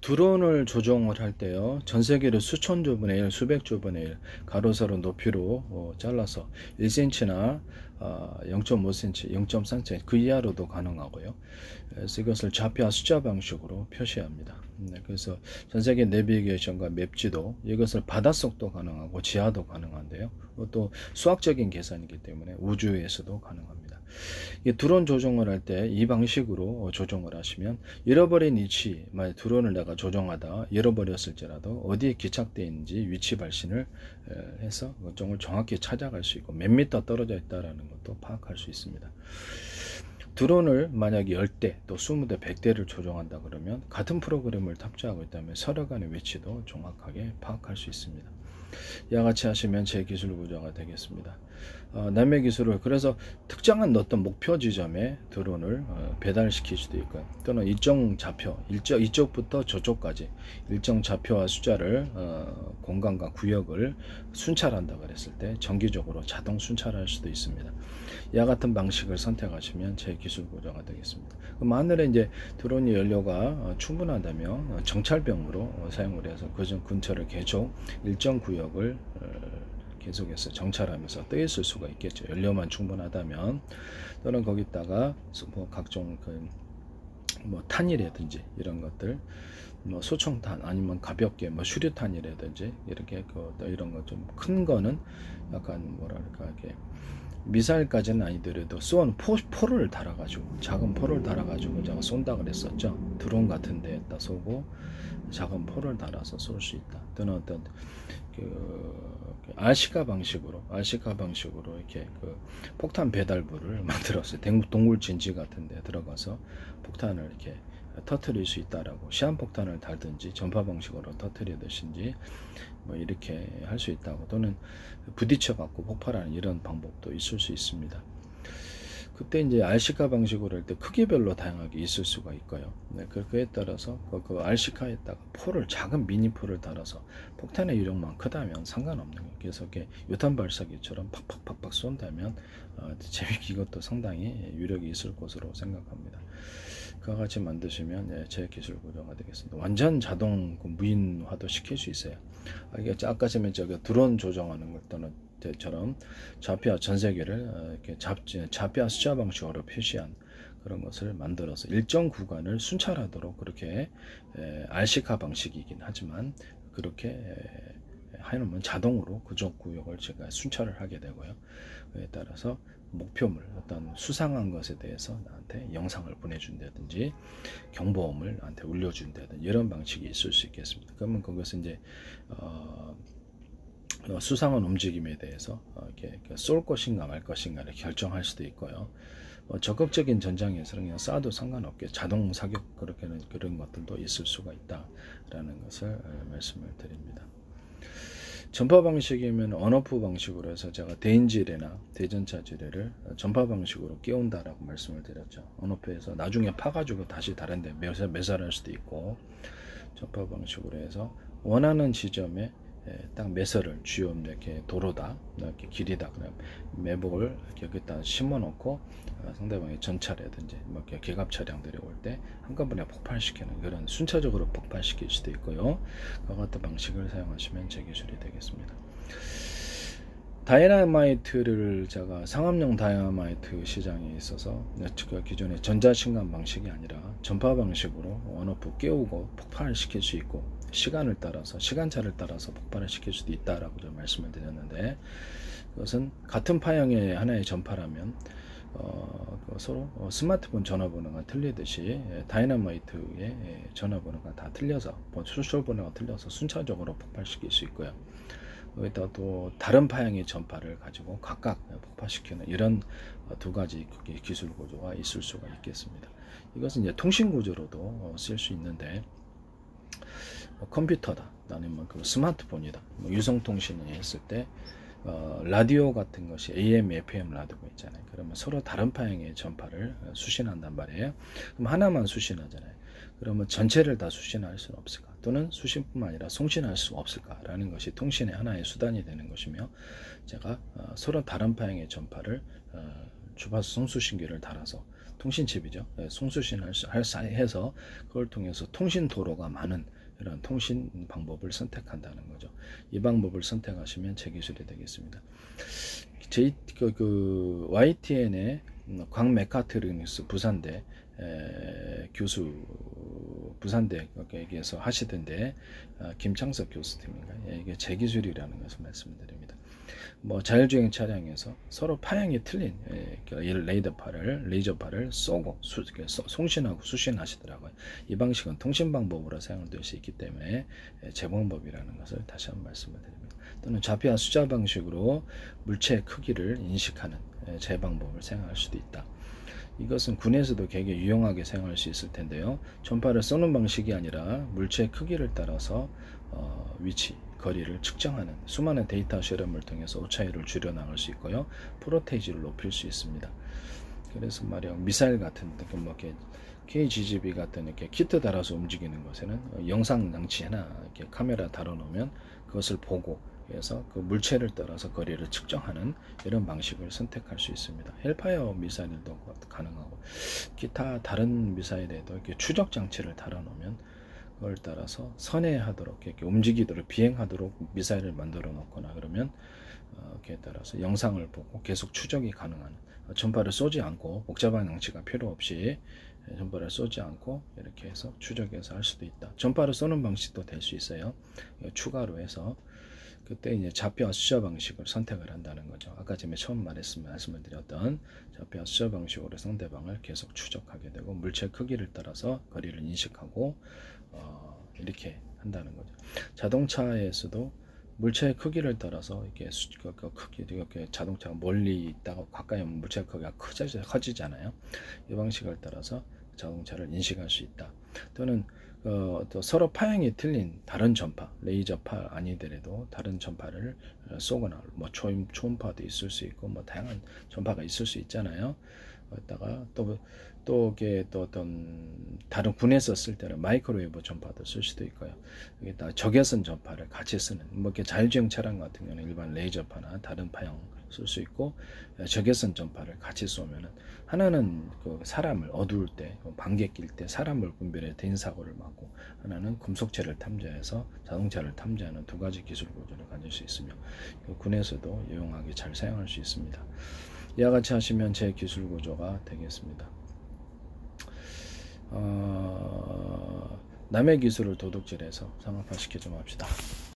드론을 조종을 할 때요, 전 세계로 수천 조분의 1, 수백 조분의 1 가로 세로 높이로 잘라서 1cm나 0.5cm, 0.3cm 그 이하로도 가능하고요. 그래서 이것을 좌표와 숫자 방식으로 표시합니다. 그래서 전 세계 내비게이션과 맵지도 이것을 바닷속도 가능하고 지하도 가능한데요. 또 수학적인 계산이기 때문에 우주에서도 가능합니다. 드론 조종을 할 때 이 방식으로 조종을 하시면 잃어버린 위치, 만약 드론을 내가 조종하다 잃어버렸을지라도 어디에 기착되어 있는지 위치 발신을 해서 그쪽을 정확히 찾아갈 수 있고 몇 미터 떨어져 있다는 것도 파악할 수 있습니다. 드론을 만약에 10대 또 20대 100대를 조종한다 그러면 같은 프로그램을 탑재하고 있다면 서로 간의 위치도 정확하게 파악할 수 있습니다. 이와 같이 하시면 제 기술 구조가 되겠습니다. 남의 기술을 그래서 특정한 어떤 목표 지점에 드론을 배달시킬 수도 있고요. 또는 일정 좌표, 이쪽부터 저쪽까지 일정 좌표와 숫자를 공간과 구역을 순찰한다 그랬을 때 정기적으로 자동 순찰할 수도 있습니다. 이와 같은 방식을 선택하시면 제 기술 구조가 되겠습니다. 만일에 이제 드론이 연료가 충분하다면 정찰병으로 사용을 해서 그 근처를 계속 일정 구역을 계속해서 정찰하면서 떠 있을 수가 있겠죠. 연료만 충분하다면. 또는 거기다가 뭐 각종 뭐 탄이라든지 이런 것들, 뭐 소총탄 아니면 가볍게 뭐 수류탄이라든지 이렇게 이런 거 좀 큰 거는 약간 뭐랄까 이렇게 미사일까지는 아니더라도 쏜 포를 달아가지고 작은 포를 달아가지고 제가 쏜다 그랬었죠. 드론 같은 데에다 쏘고 작은 포를 달아서 쏠 수 있다. 또는 어떤 RC카 방식으로 이렇게 폭탄 배달부를 만들었어요. 동굴 진지 같은 데 들어가서 폭탄을 이렇게 터뜨릴 수 있다라고, 시한폭탄을 달든지 전파 방식으로 터뜨리듯이 뭐 이렇게 할 수 있다고, 또는 부딪혀 갖고 폭발하는 이런 방법도 있을 수 있습니다. 그때 이제 RC카 방식으로 할 때 크기별로 다양하게 있을 수가 있고요. 그에 따라서 그 RC카에다가 작은 미니 포를 달아서 폭탄의 유력만 크다면 상관없는 거예요. 그래서 이렇게 유탄 발사기처럼 팍팍팍팍 쏜다면 재밌게 이것도 상당히 유력이 있을 것으로 생각합니다. 그와 같이 만드시면 제 기술 구조가 되겠습니다. 완전 자동 무인화도 시킬 수 있어요. 이게 아까 전에 드론 조정하는 것처럼 좌표와 전 세계를 이렇게 좌표와 숫자 방식으로 표시한 그런 것을 만들어서 일정 구간을 순찰하도록 그렇게 RC카 방식이긴 하지만 그렇게 하면 자동으로 그쪽 구역을 제가 순찰을 하게 되고요. 그에 따라서 목표물, 어떤 수상한 것에 대해서 나한테 영상을 보내준다든지 경보음을 나한테 울려준다든지 이런 방식이 있을 수 있겠습니다. 그러면 그것은 이제 수상한 움직임에 대해서 이렇게 쏠 것인가 말 것인가를 결정할 수도 있고요. 적극적인 전장에서는 그냥 쏴도 상관없게 자동 사격 그런 것들도 있을 수가 있다라는 것을 말씀을 드립니다. 전파 방식이면 언오프 방식으로 해서 제가 대인지뢰나 대전차 지뢰를 전파 방식으로 끼운다라고 말씀을 드렸죠. 언오프에서 나중에 파가지고 다시 다른 데 매설할 수도 있고, 전파 방식으로 해서 원하는 지점에 딱 매설을, 주요 이렇게 도로다, 이렇게 길이다, 그냥 매복을 이렇게 여기다 심어 놓고 상대방의 전차라든지 뭐 이렇게 기갑 차량들이 올 때 한꺼번에 폭발시키는 그런 순차적으로 폭발시킬 수도 있고요. 그와 같은 방식을 사용하시면 제 기술이 되겠습니다. 다이너마이트를 제가 상업용 다이너마이트 시장에 있어서 기존의 전자신간 방식이 아니라 전파 방식으로 원오프 깨우고 폭발을 시킬 수 있고, 시간차를 따라서 폭발을 시킬 수도 있다라고 좀 말씀을 드렸는데, 그것은 같은 파형의 하나의 전파라면 서로 스마트폰 전화번호가 틀리듯이 다이너마이트의 전화번호가 다 틀려서 출처번호가 틀려서 순차적으로 폭발시킬 수 있고요. 거기다 또 다른 파형의 전파를 가지고 각각 폭발시키는 이런 두 가지 기술 구조가 있을 수가 있겠습니다. 이것은 이제 통신 구조로도 쓸 수 있는데, 컴퓨터다, 아니면 스마트폰이다, 유성통신을 했을 때 라디오 같은 것이 AM, FM 라디오가 있잖아요. 그러면 서로 다른 파형의 전파를 수신한단 말이에요. 그럼 하나만 수신하잖아요. 그러면 전체를 다 수신할 수는 없을까? 또는 수신뿐만 아니라 송신할 수 없을까라는 것이 통신의 하나의 수단이 되는 것이며, 제가 서로 다른 파형의 전파를 주파수 송수신기를 달아서 통신칩이죠. 송수신할 해서 그걸 통해서 통신 도로가 많은 이런 통신 방법을 선택한다는 거죠. 이 방법을 선택하시면 제 기술이 되겠습니다. YTN의 광메카트로닉스 부산대 교수, 부산대에서 하시던데 김창석 교수님인가, 이게 제 기술이라는 것을 말씀드립니다. 뭐 자율주행 차량에서 서로 파형이 틀린 레이저파를 쏘고 송신하고 수신하시더라고요. 이 방식은 통신 방법으로 사용될 수 있기 때문에 제 방법이라는 것을 다시 한번 말씀을 드립니다. 또는 좌표와 숫자 방식으로 물체의 크기를 인식하는 제 방법을 사용할 수도 있다. 이것은 군에서도 되게 유용하게 사용할 수 있을 텐데요. 전파를 쏘는 방식이 아니라 물체의 크기를 따라서 위치, 거리를 측정하는 수많은 데이터 실험을 통해서 오차율을 줄여나갈 수 있고요. 프로테이지를 높일 수 있습니다. 그래서 말이야, 미사일 같은 뭐 KGB 같은 이렇게 키트 달아서 움직이는 것에는 영상 장치 하나 이렇게 카메라 달아놓으면 그것을 보고, 그래서 그 물체를 따라서 거리를 측정하는 이런 방식을 선택할 수 있습니다. 헬파이어 미사일도 가능하고, 기타 다른 미사일에도 이렇게 추적 장치를 달아놓으면 그걸 따라서 선회하도록, 이렇게 움직이도록, 비행하도록 미사일을 만들어 놓거나 그러면 그에 따라서 영상을 보고 계속 추적이 가능한, 전파를 쏘지 않고 복잡한 장치가 필요 없이 전파를 쏘지 않고 이렇게 해서 추적해서 할 수도 있다. 전파를 쏘는 방식도 될 수 있어요. 추가로 해서 그때 이제 좌표와 숫자 방식을 선택을 한다는 거죠. 아까 전에 처음 말씀을 드렸던 좌표와 숫자 방식으로 상대방을 계속 추적하게 되고, 물체 크기를 따라서 거리를 인식하고 이렇게 한다는 거죠. 자동차에서도 물체의 크기를 따라서 이렇게 이렇게 자동차가 멀리 있다가 가까이 오면 물체 크기가 커지잖아요. 이 방식을 따라서 자동차를 인식할 수 있다. 또는 또 서로 파형이 틀린 다른 전파, 레이저파 아니더라도 다른 전파를 쏘거나, 뭐 초음파도 있을 수 있고, 뭐 다양한 전파가 있을 수 있잖아요. 거기다가 또 어떤 다른 군에서 쓸 때는 마이크로웨이브 전파도 쓸 수도 있고요. 여기다 적외선 전파를 같이 쓰는, 뭐 이렇게 자율주행 차량 같은 경우는 일반 레이저파나 다른 파형 쓸 수 있고, 적외선 전파를 같이 쏘면은 하나는 그 사람을 어두울 때, 반개 낄 때 사람을 분별해 대인 사고를 막고, 하나는 금속체를 탐지해서 자동차를 탐지하는 두 가지 기술 구조를 가질 수 있으며, 군에서도 유용하게 잘 사용할 수 있습니다. 이와 같이 하시면 제 기술 구조가 되겠습니다. 남의 기술을 도둑질해서 상업화 시키지 맙시다.